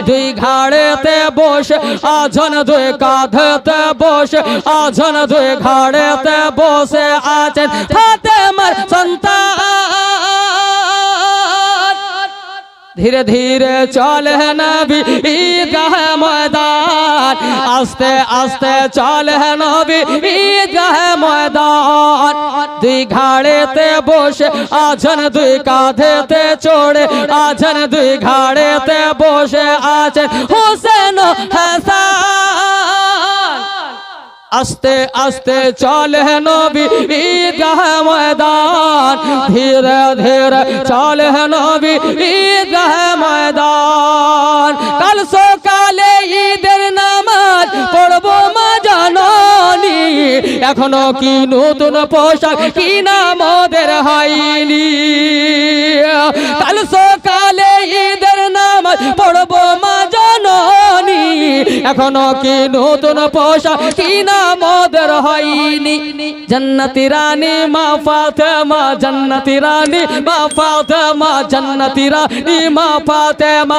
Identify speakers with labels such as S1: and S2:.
S1: দুই ঘাড়েতে বসে আজন দুই কাঁধেতে বসে আজন দুই ঘাড়েতে বসে আছেন ফাতেমার সন্তান। ধীরে ধীরে চলে নবী ঈদগাহ ময়দান, আস্তে আস্তে চলে নবী ঈদগাহ ময়দান। দুই ঘাড়েতে বসে আছেন দুই কাঁধেতে চড়ে আছেন দুই ঘাড়েতে বসে আছেন হোসেন ও হাসান। আস্তে আস্তে চলে নবী ঈদগাহ ময়দান, ধীরে ধীরে চলে নবী ঈদগাহ ময়দান। কাল সকালে ঈদের নামাজ পড়বো মা জাননী, এখনো কি নতুন পোশাক কিনা মোদের হয়নি। কাল সকালে ঈদের নামাজ পড়বো মা জাননী, এখনো কি নতুন পোশাক কিনা মোদের হয়নি। জন্নতি রানী মা ফাতেমা, জন্নতি রানী মা ফাতেমা, জন্নতি রানী মা ফাতেমা।